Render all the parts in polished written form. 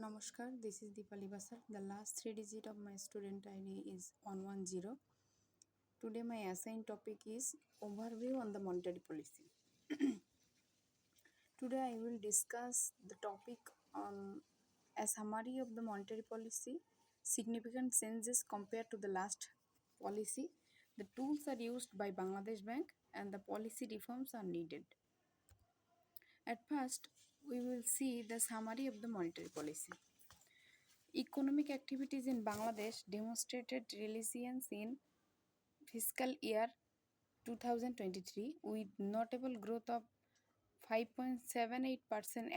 Namaskar, this is Depali. The last three digits of my student ID is 110. Today my assigned topic is overview on the monetary policy. Today I will discuss the topic on a summary of the monetary policy, significant changes compared to the last policy, the tools are used by Bangladesh Bank and the policy reforms are needed. At first, we will see the summary of the monetary policy. Economic activities in Bangladesh demonstrated resilience in fiscal year 2023 with notable growth of 5.78%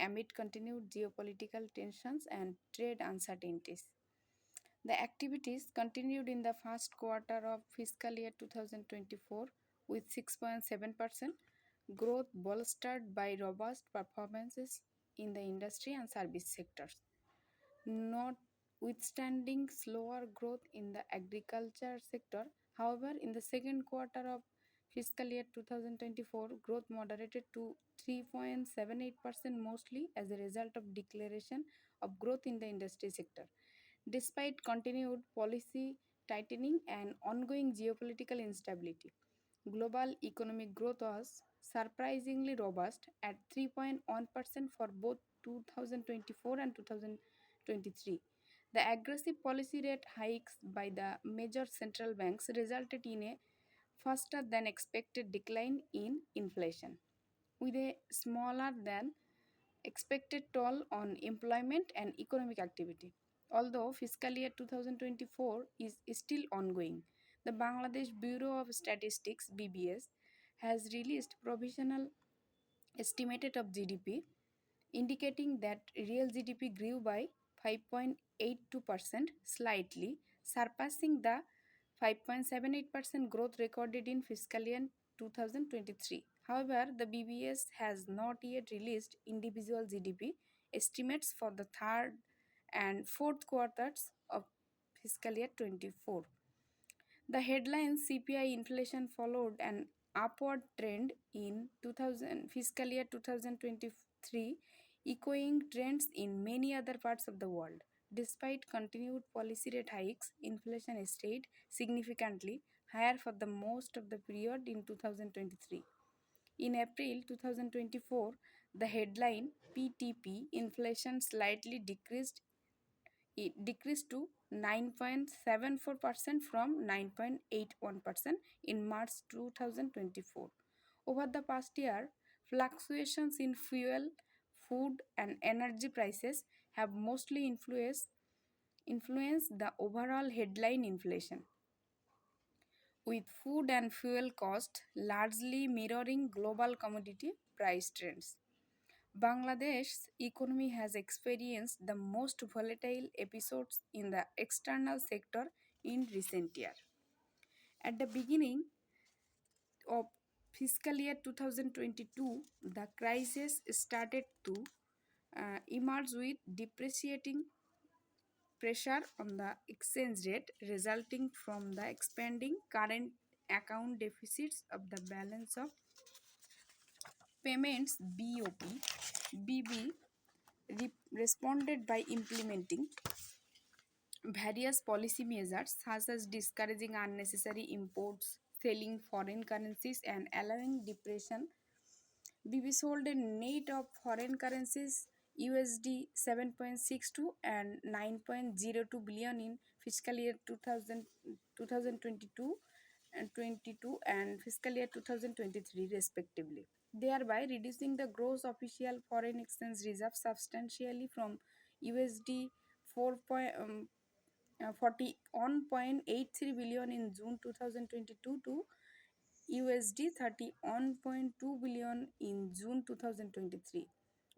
amid continued geopolitical tensions and trade uncertainties. The activities continued in the first quarter of fiscal year 2024 with 6.7% growth bolstered by robust performances in the industry and service sectors. Notwithstanding slower growth in the agriculture sector, however, in the second quarter of fiscal year 2024, growth moderated to 3.78% mostly as a result of declaration of growth in the industry sector. Despite continued policy tightening and ongoing geopolitical instability, global economic growth was surprisingly robust at 3.1% for both 2024 and 2023. The aggressive policy rate hikes by the major central banks resulted in a faster than expected decline in inflation, with a smaller than expected toll on employment and economic activity. Although fiscal year 2024 is still ongoing, the Bangladesh Bureau of Statistics (BBS) has released provisional estimated of GDP, indicating that real GDP grew by 5.82%, slightly surpassing the 5.78% growth recorded in fiscal year 2023. However, the BBS has not yet released individual GDP estimates for the third and fourth quarters of fiscal year 24. The headline CPI inflation followed an upward trend in 2000 fiscal year 2023, echoing trends in many other parts of the world. Despite continued policy rate hikes, inflation stayed significantly higher for the most of the period in 2023. In April 2024, the headline PTP inflation slightly decreased to 9.74% from 9.81% in March 2024. Over the past year, fluctuations in fuel, food, and energy prices have mostly influenced the overall headline inflation, with food and fuel costs largely mirroring global commodity price trends. Bangladesh's economy has experienced the most volatile episodes in the external sector in recent years. At the beginning of fiscal year 2022, the crisis started to emerge with depreciating pressure on the exchange rate resulting from the expanding current account deficits of the balance of payments BOP. BB responded by implementing various policy measures such as discouraging unnecessary imports, selling foreign currencies, and allowing depreciation. BB sold a net of foreign currencies USD 7.62 and 9.02 billion in fiscal year 2022 and fiscal year 2023 respectively, thereby reducing the gross official foreign exchange reserve substantially from USD 41.83 billion in June 2022 to USD 31.2 billion in June 2023.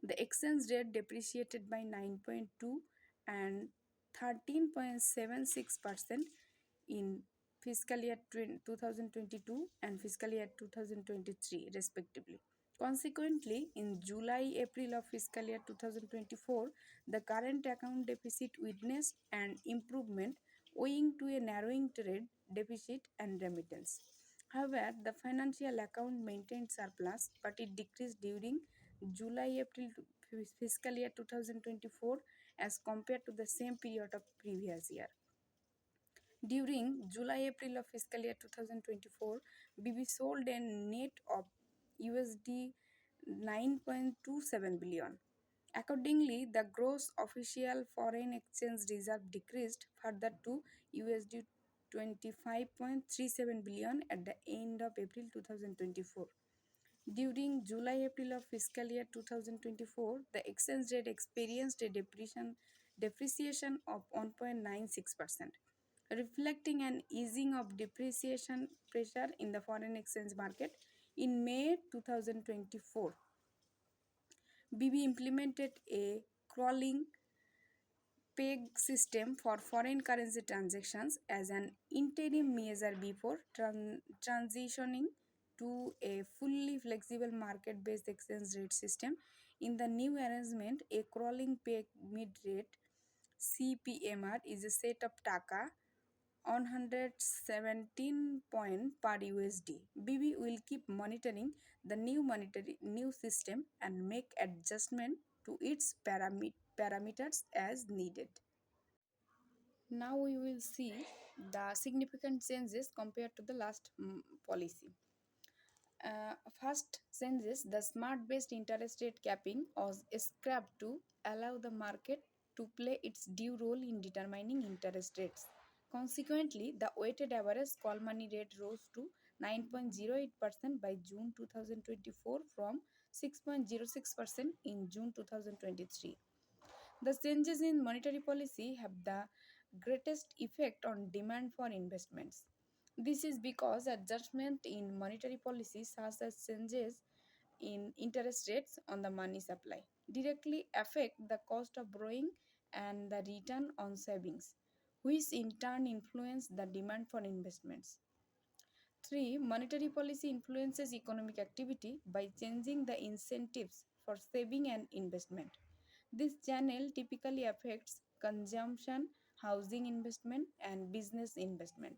The exchange rate depreciated by 9.2 and 13.76% in fiscal year 2022 and fiscal year 2023 respectively. Consequently, in July-April of fiscal year 2024, the current account deficit witnessed an improvement owing to a narrowing trade deficit and remittance. However, the financial account maintained surplus, but it decreased during July-April fiscal year 2024 as compared to the same period of previous year. During July-April of fiscal year 2024, BB sold a net of USD 9.27 billion. Accordingly, the gross official foreign exchange reserve decreased further to USD 25.37 billion at the end of April 2024. During July-April of fiscal year 2024, the exchange rate experienced a depreciation of 1.96%, reflecting an easing of depreciation pressure in the foreign exchange market. In May 2024, BB implemented a crawling peg system for foreign currency transactions as an interim measure before transitioning to a fully flexible market based exchange rate system. In the new arrangement, a crawling peg mid rate CPMR is a set of Taka 117 point per USD. BB will keep monitoring the new system and make adjustment to its parameters as needed. Now we will see the significant changes compared to the last policy. First changes, the smart based interest rate capping was scrapped to allow the market to play its due role in determining interest rates. Consequently, the weighted average call money rate rose to 9.08% by June 2024 from 6.06% in June 2023. The changes in monetary policy have the greatest effect on demand for investments. This is because adjustment in monetary policy, such as changes in interest rates on the money supply, directly affect the cost of borrowing and the return on savings, which in turn influence the demand for investments. 3. Monetary policy influences economic activity by changing the incentives for saving and investment. This channel typically affects consumption, housing investment, and business investment.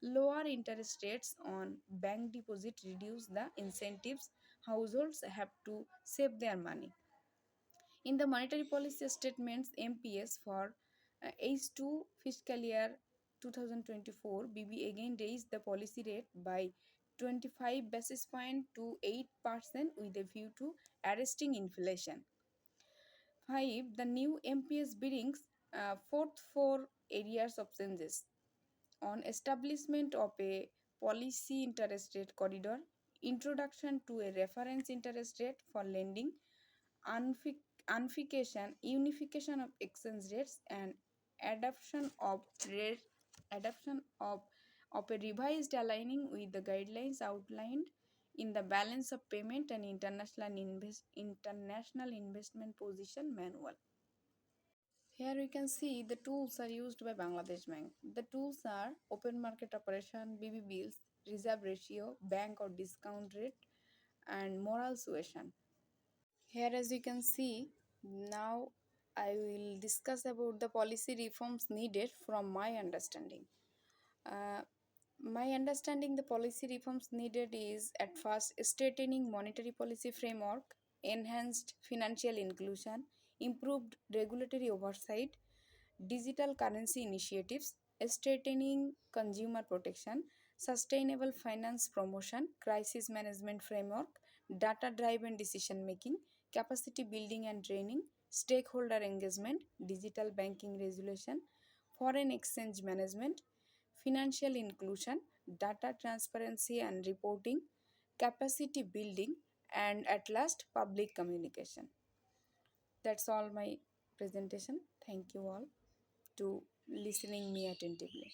Lower interest rates on bank deposit reduce the incentives households have to save their money. In the monetary policy statements MPS for H2 fiscal year 2024, BB again raised the policy rate by 25 basis point to 8% with a view to arresting inflation. 5. The new MPS brings forth four areas of changes on establishment of a policy interest rate corridor, introduction to a reference interest rate for lending, unification of exchange rates, and adoption of rate adoption of a revised aligning with the guidelines outlined in the balance of payment and international investment position manual. Here we can see the tools are used by Bangladesh Bank. The tools are open market operation, BB bills, reserve ratio, bank or discount rate, and moral suasion. Here as you can see, now I will discuss about the policy reforms needed from my understanding. Uh, my understanding the policy reforms needed is at first straightening monetary policy framework, enhanced financial inclusion, improved regulatory oversight, digital currency initiatives, strengthening consumer protection, sustainable finance promotion, crisis management framework, data driven decision making, capacity building and training, stakeholder engagement, digital banking regulation, foreign exchange management, financial inclusion, data transparency and reporting, capacity building, and at last, public communication. That's all my presentation. Thank you all to listening me attentively.